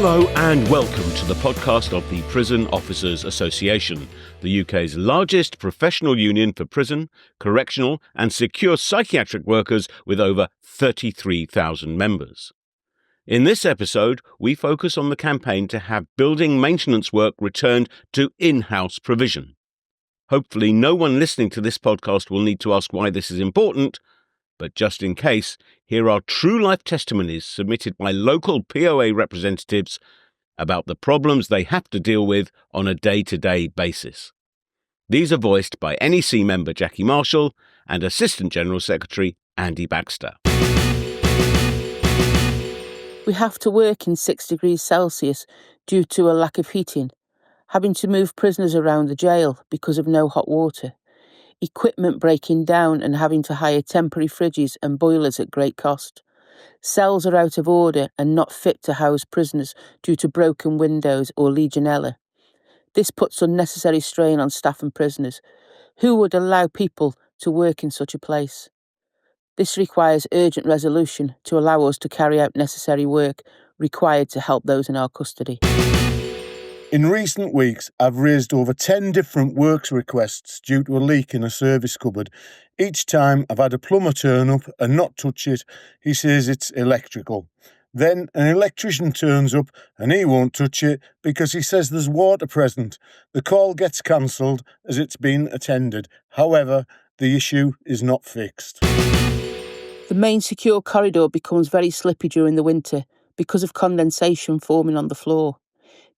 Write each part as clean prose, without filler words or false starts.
Hello and welcome to the podcast of the Prison Officers Association, the UK's largest professional union for prison, correctional and secure psychiatric workers with over 33,000 members. In this episode, we focus on the campaign to have building maintenance work returned to in-house provision. Hopefully no one listening to this podcast will need to ask why this is important, but just in case, here are true-life testimonies submitted by local POA representatives about the problems they have to deal with on a day-to-day basis. These are voiced by NEC member Jackie Marshall and Assistant General Secretary Andy Baxter. We have to work in 6 degrees Celsius due to a lack of heating, having to move prisoners around the jail because of no hot water, equipment breaking down and having to hire temporary fridges and boilers at great cost. Cells are out of order and not fit to house prisoners due to broken windows or Legionella. This puts unnecessary strain on staff and prisoners. Who would allow people to work in such a place? This requires urgent resolution to allow us to carry out necessary work required to help those in our custody. In recent weeks, I've raised over 10 different works requests due to a leak in a service cupboard. Each time I've had a plumber turn up and not touch it. He says it's electrical. Then an electrician turns up and he won't touch it because he says there's water present. The call gets cancelled as it's been attended. However, the issue is not fixed. The main secure corridor becomes very slippy during the winter because of condensation forming on the floor.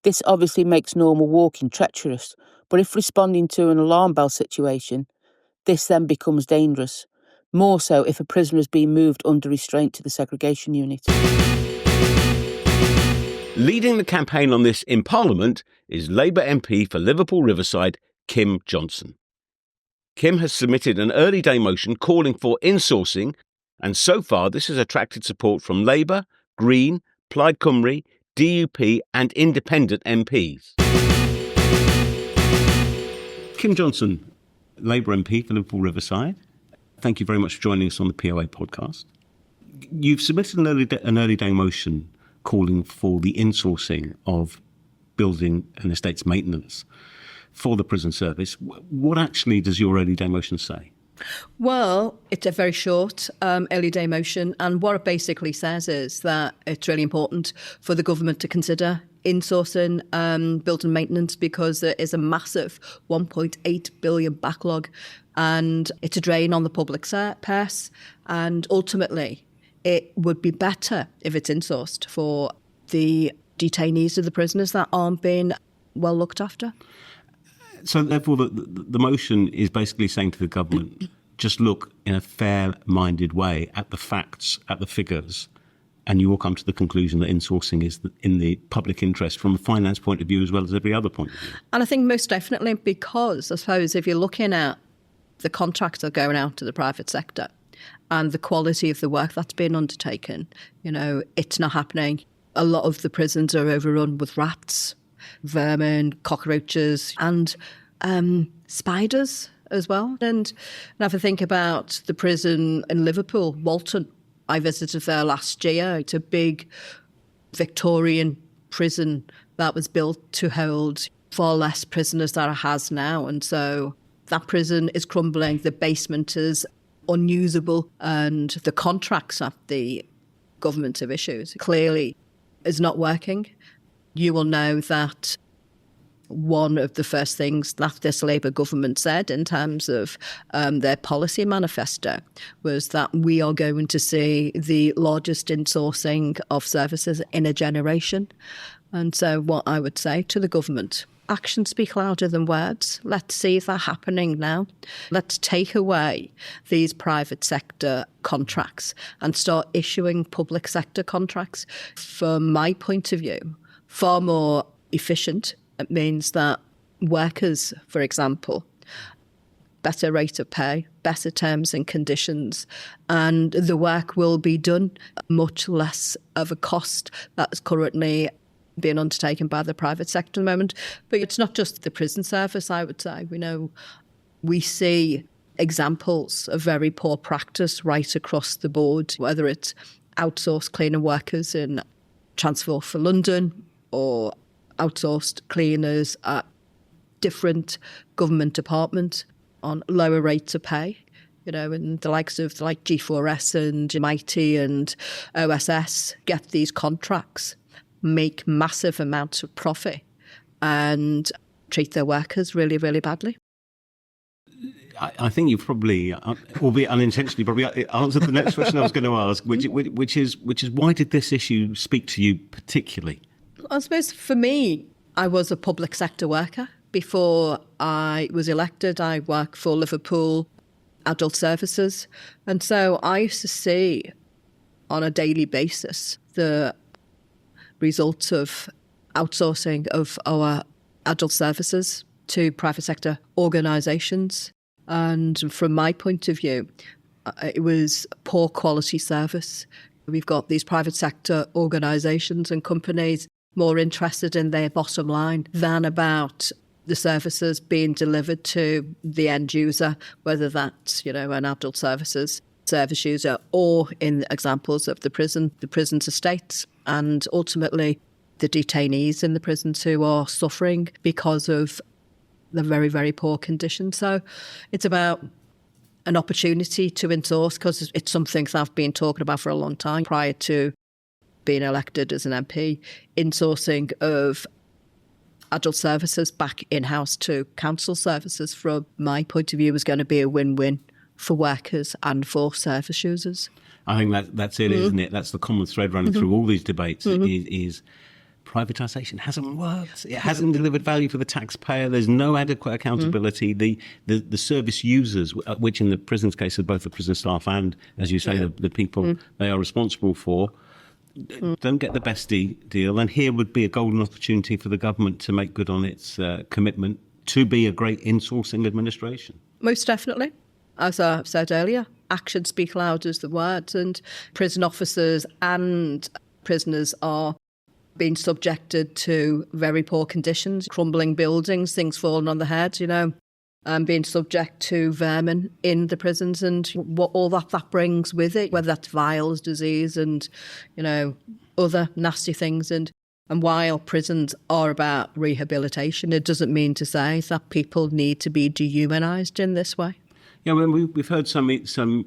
This obviously makes normal walking treacherous, but if responding to an alarm bell situation, this then becomes dangerous, more so if a prisoner is being moved under restraint to the segregation unit. Leading the campaign on this in Parliament is Labour MP for Liverpool Riverside, Kim Johnson. Kim has submitted an early day motion calling for insourcing, and so far this has attracted support from Labour, Green, Plaid Cymru, DUP and independent MPs. Kim Johnson, Labour MP for Liverpool Riverside, thank you very much for joining us on the POA podcast. You've submitted an early day motion calling for the insourcing of building and estates maintenance for the prison service. What actually does your early day motion say? Well, it's a very short early day motion, and what it basically says is that it's really important for the government to consider insourcing building maintenance because there is a massive 1.8 billion backlog and it's a drain on the public purse, and ultimately it would be better if it's insourced for the detainees of the prisoners that aren't being well looked after. So therefore, the motion is basically saying to the government, just look in a fair-minded way at the facts, at the figures, and you will come to the conclusion that insourcing is in the public interest from a finance point of view as well as every other point of view. And I think most definitely because, I suppose, if you're looking at the contracts that are going out to the private sector and the quality of the work that's being undertaken, it's not happening. A lot of the prisons are overrun with rats, vermin, cockroaches and spiders as well. And if I think about the prison in Liverpool, Walton, I visited there last year. It's a big Victorian prison that was built to hold far less prisoners than it has now. And so that prison is crumbling. The basement is unusable and the contracts that the government have issued clearly is not working. You will know that one of the first things that this Labour government said in terms of their policy manifesto was that we are going to see the largest insourcing of services in a generation. And so what I would say to the government, actions speak louder than words. Let's see that happening now. Let's take away these private sector contracts and start issuing public sector contracts. From my point of view, far more efficient. It means that workers, for example, better rate of pay, better terms and conditions, and the work will be done much less of a cost that's currently being undertaken by the private sector at the moment. But it's not just the prison service, I would say. We see examples of very poor practice right across the board, whether it's outsourced cleaning workers in Transport for London, or outsourced cleaners at different government departments on lower rates of pay. And the likes of G4S and Mighty and OSS get these contracts, make massive amounts of profit and treat their workers really, really badly. I think you've probably, albeit unintentionally, probably answered the next question I was going to ask, which is why did this issue speak to you particularly? I suppose for me, I was a public sector worker. Before I was elected, I worked for Liverpool Adult Services. And so I used to see on a daily basis the results of outsourcing of our adult services to private sector organisations. And from my point of view, it was poor quality service. We've got these private sector organisations and companies more interested in their bottom line than about the services being delivered to the end user, whether that's, an adult services service user or in examples of the prison's estates, and ultimately the detainees in the prisons who are suffering because of the very, very poor conditions. So it's about an opportunity to insource, because it's something that I've been talking about for a long time prior to being elected as an MP, insourcing of adult services back in-house to council services, from my point of view, was going to be a win-win for workers and for service users. I think that's it, isn't it? That's the common thread running through all these debates is privatisation hasn't worked. It hasn't delivered value for the taxpayer. There's no adequate accountability. The service users, which in the prison's case are both the prison staff and, as you say, the people they are responsible for, don't get the best deal. And here would be a golden opportunity for the government to make good on its commitment to be a great insourcing administration. Most definitely. As I said earlier, actions speak louder than the words, and prison officers and prisoners are being subjected to very poor conditions, crumbling buildings, things falling on the head, and being subject to vermin in the prisons and what all that brings with it, whether that's vials, disease and, other nasty things. And while prisons are about rehabilitation, it doesn't mean to say that people need to be dehumanised in this way. Yeah, we've heard some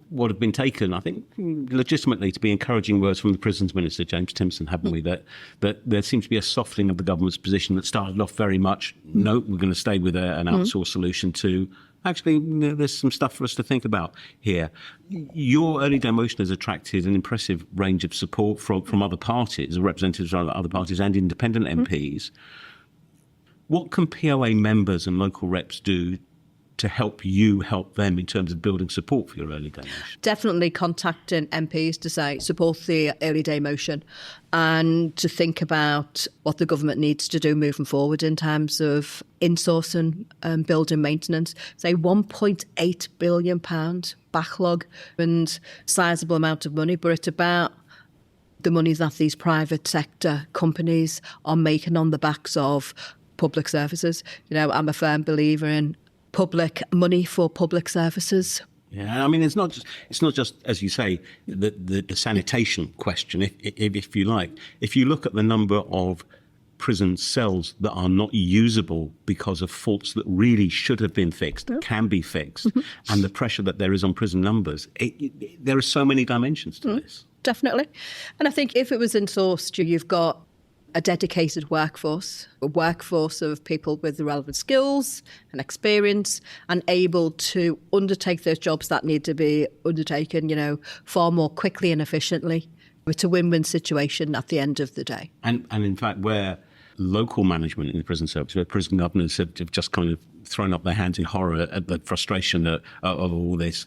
what have been taken, I think, legitimately to be encouraging words from the Prisons Minister, James Timpson, haven't we? That there seems to be a softening of the government's position that started off very much, no, we're going to stay with an outsourced solution, to actually, there's some stuff for us to think about here. Your early day motion has attracted an impressive range of support from other parties, representatives of other parties and independent MPs. What can POA members and local reps do to help them in terms of building support for your early day motion? Definitely contacting MPs to say support the early day motion, and to think about what the government needs to do moving forward in terms of insourcing and building maintenance. Say £1.8 billion backlog and sizable amount of money, but it's about the money that these private sector companies are making on the backs of public services. I'm a firm believer in public money for public services. Yeah, I mean, it's not just as you say, the sanitation question, if you like. If you look at the number of prison cells that are not usable because of faults that really should have been fixed, can be fixed, and the pressure that there is on prison numbers, there are so many dimensions to this. Definitely. And I think if it was insourced, you've got a dedicated workforce, a workforce of people with the relevant skills and experience and able to undertake those jobs that need to be undertaken, far more quickly and efficiently. It's a win-win situation at the end of the day. And in fact, where local management in the prison service, where prison governors have just kind of thrown up their hands in horror at the frustration of all this,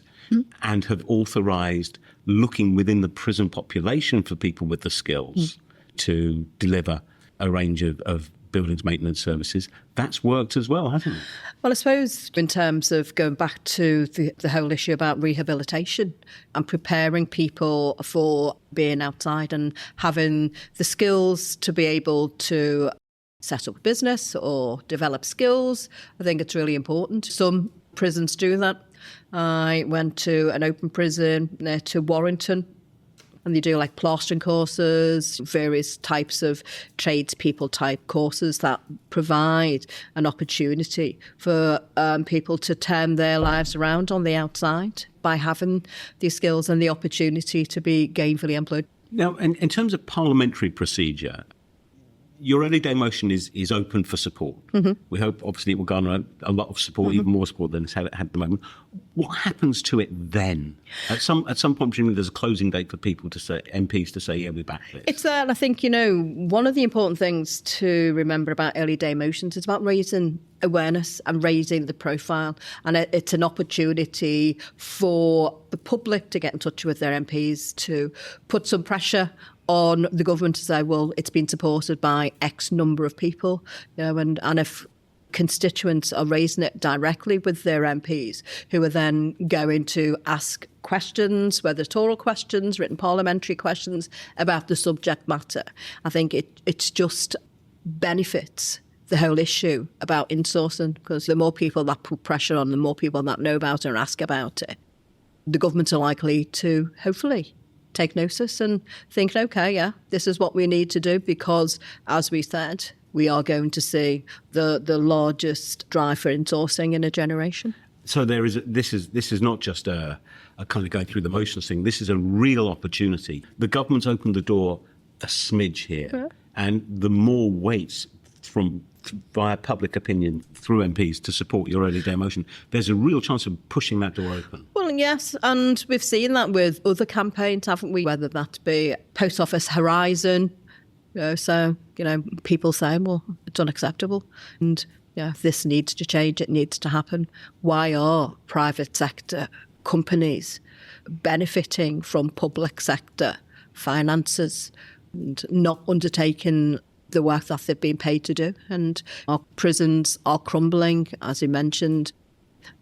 and have authorised looking within the prison population for people with the skills to deliver a range of buildings maintenance services, that's worked as well, hasn't it? Well, I suppose in terms of going back to the whole issue about rehabilitation and preparing people for being outside and having the skills to be able to set up a business or develop skills, I think it's really important. Some prisons do that. I went to an open prison near to Warrington And they do like plastering courses, various types of tradespeople type courses that provide an opportunity for people to turn their lives around on the outside by having these skills and the opportunity to be gainfully employed. Now, in terms of parliamentary procedure, your early day motion is open for support. Mm-hmm. We hope, obviously, it will garner a lot of support, mm-hmm. even more support than it's had at the moment. What happens to it then? At some point, presumably, there's a closing date for people to say, MPs to say, yeah, we're back this. It's that, I think, one of the important things to remember about early day motions is about raising awareness and raising the profile. And it's an opportunity for the public to get in touch with their MPs, to put some pressure on the government to say, well, it's been supported by X number of people, and if constituents are raising it directly with their MPs, who are then going to ask questions, whether it's oral questions, written parliamentary questions about the subject matter, I think it's just benefits the whole issue about insourcing, because the more people that put pressure on, the more people that know about it and ask about it, the governments are likely to, hopefully, take notice and think, OK, yeah, this is what we need to do, because, as we said, we are going to see the largest drive for insourcing in a generation. So this is not just a kind of going through the motions thing. This is a real opportunity. The government's opened the door a smidge here, yeah. And the more weights via public opinion through MPs to support your early day motion, there's a real chance of pushing that door open. Well, yes, and we've seen that with other campaigns, haven't we? Whether that be Post Office Horizon, so people saying, well, it's unacceptable, and this needs to change, it needs to happen. Why are private sector companies benefiting from public sector finances and not undertaking the work that they've been paid to do? And our prisons are crumbling, as you mentioned.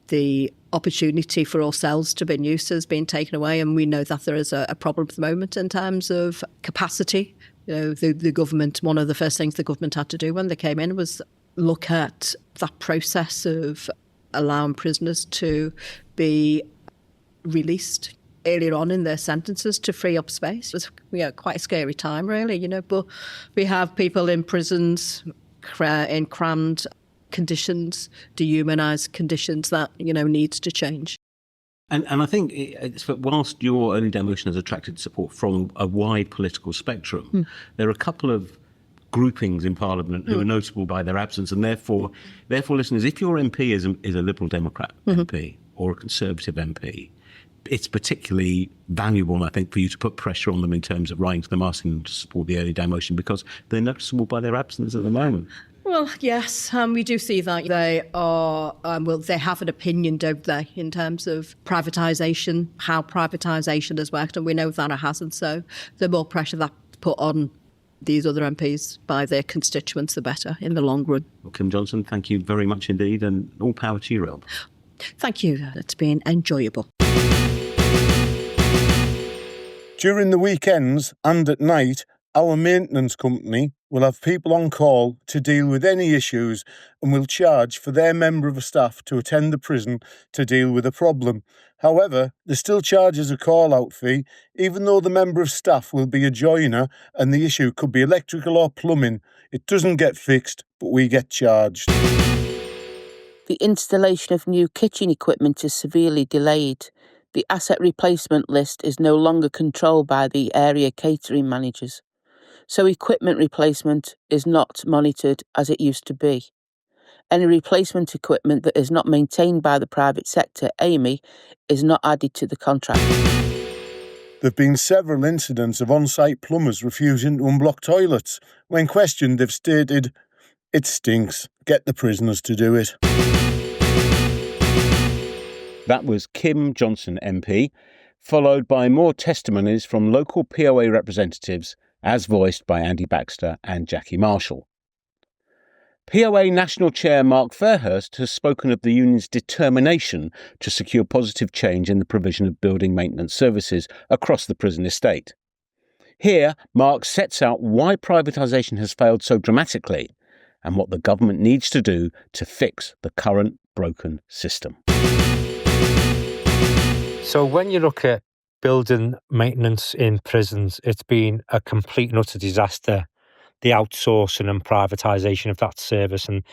The opportunity for ourselves to be in use has been taken away, and we know that there is a problem at the moment in terms of capacity. The government, one of the first things the government had to do when they came in was look at that process of allowing prisoners to be released earlier on in their sentences to free up space. It was quite a scary time, really, but we have people in prisons in crammed conditions, dehumanised conditions that, needs to change. And I think whilst your early day motion has attracted support from a wide political spectrum, there are a couple of groupings in Parliament who are notable by their absence, and therefore, listeners, if your MP is a Liberal Democrat MP or a Conservative MP, it's particularly valuable, I think, for you to put pressure on them in terms of writing to them asking them to support the early day motion, because they're noticeable by their absence at the moment. Well, yes, we do see that they are, they have an opinion, don't they, in terms of privatisation, how privatisation has worked, and we know that it hasn't. So the more pressure that's put on these other MPs by their constituents, the better in the long run. Well, Kim Johnson, thank you very much indeed, and all power to you, Rob. Thank you. It's been enjoyable. During the weekends and at night, our maintenance company will have people on call to deal with any issues and will charge for their member of staff to attend the prison to deal with a problem. However, there still charges a call-out fee, even though the member of staff will be a joiner and the issue could be electrical or plumbing. It doesn't get fixed, but we get charged. The installation of new kitchen equipment is severely delayed. The asset replacement list is no longer controlled by the area catering managers, so equipment replacement is not monitored as it used to be. Any replacement equipment that is not maintained by the private sector, AMI, is not added to the contract. There have been several incidents of on-site plumbers refusing to unblock toilets. When questioned, they've stated, "It stinks. Get the prisoners to do it." That was Kim Johnson MP, followed by more testimonies from local POA representatives, as voiced by Andy Baxter and Jackie Marshall. POA National Chair Mark Fairhurst has spoken of the union's determination to secure positive change in the provision of building maintenance services across the prison estate. Here, Mark sets out why privatisation has failed so dramatically and what the government needs to do to fix the current broken system. So when you look at building maintenance in prisons, it's been a complete and utter disaster, the outsourcing and privatisation of that service. And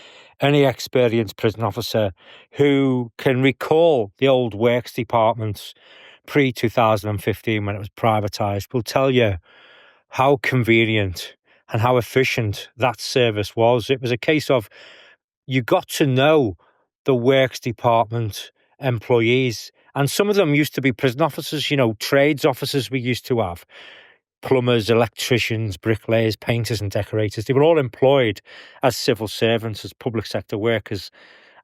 any experienced prison officer who can recall the old works departments pre-2015 when it was privatised will tell you how convenient and how efficient that service was. It was a case of you got to know the works department employees, and some of them used to be prison officers, trades officers we used to have. Plumbers, electricians, bricklayers, painters and decorators. They were all employed as civil servants, as public sector workers.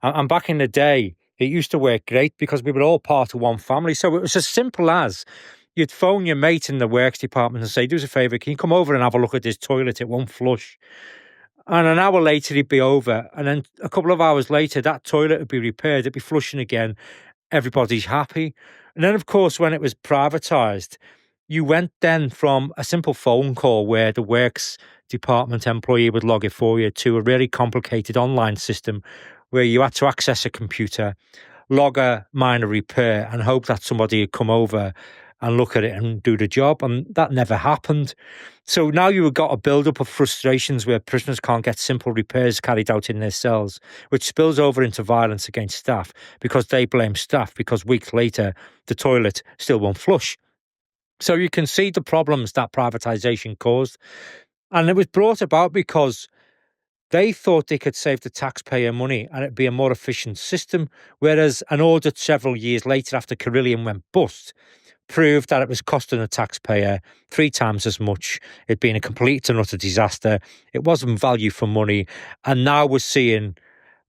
And back in the day, it used to work great because we were all part of one family. So it was as simple as you'd phone your mate in the works department and say, do us a favour, can you come over and have a look at this toilet? It won't flush. And an hour later, he'd be over. And then a couple of hours later, that toilet would be repaired. It'd be flushing again. Everybody's happy. And then, of course, when it was privatised, you went then from a simple phone call where the works department employee would log it for you to a really complicated online system where you had to access a computer, log a minor repair and hope that somebody would come over and look at it and do the job. And that never happened. So now you've got a build-up of frustrations where prisoners can't get simple repairs carried out in their cells, which spills over into violence against staff because they blame staff because weeks later the toilet still won't flush. So you can see the problems that privatisation caused. And it was brought about because they thought they could save the taxpayer money and it'd be a more efficient system, whereas an audit several years later after Carillion went bust proved that it was costing the taxpayer 3 times as much. It'd been a complete and utter disaster. It wasn't value for money. And now we're seeing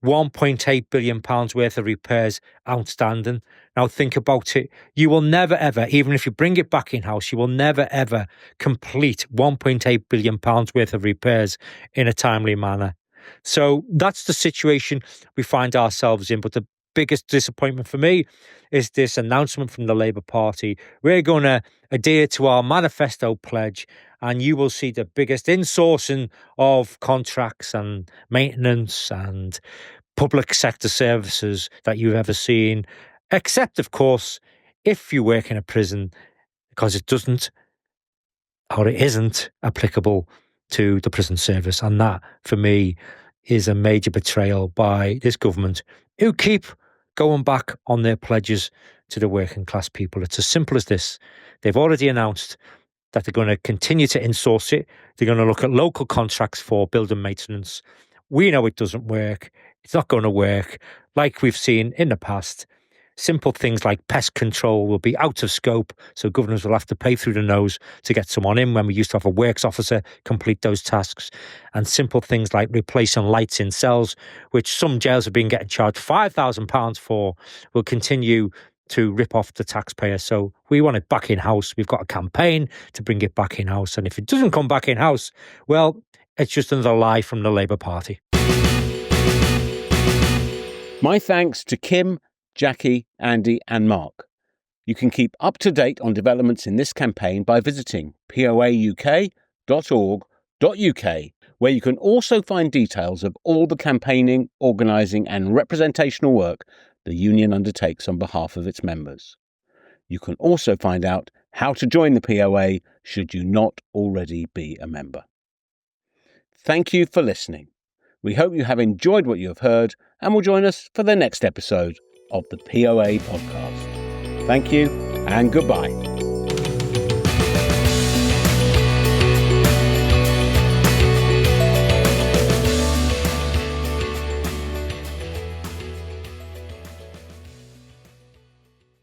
£1.8 billion worth of repairs outstanding. Now think about it. You will never ever, even if you bring it back in-house, you will never ever complete £1.8 billion worth of repairs in a timely manner. So that's the situation we find ourselves in. But the biggest disappointment for me is this announcement from the Labour Party. We're going to adhere to our manifesto pledge, and you will see the biggest insourcing of contracts and maintenance and public sector services that you've ever seen, except, of course, if you work in a prison, because it doesn't or it isn't applicable to the prison service. And that, for me, is a major betrayal by this government who keep going back on their pledges to the working class people. It's as simple as this. They've already announced that they're going to continue to insource it. They're going to look at local contracts for building maintenance. We know it doesn't work. It's not going to work. Like we've seen in the past, simple things like pest control will be out of scope, so governors will have to pay through the nose to get someone in when we used to have a works officer complete those tasks. And simple things like replacing lights in cells, which some jails have been getting charged £5,000 for, will continue to rip off the taxpayer. So we want it back in-house. We've got a campaign to bring it back in-house. And if it doesn't come back in-house, well, it's just another lie from the Labour Party. My thanks to Kim, Jackie, Andy and Mark. You can keep up to date on developments in this campaign by visiting poauk.org.uk, where you can also find details of all the campaigning, organising and representational work the union undertakes on behalf of its members. You can also find out how to join the POA should you not already be a member. Thank you for listening. We hope you have enjoyed what you have heard and will join us for the next episode of the POA podcast. Thank you and goodbye.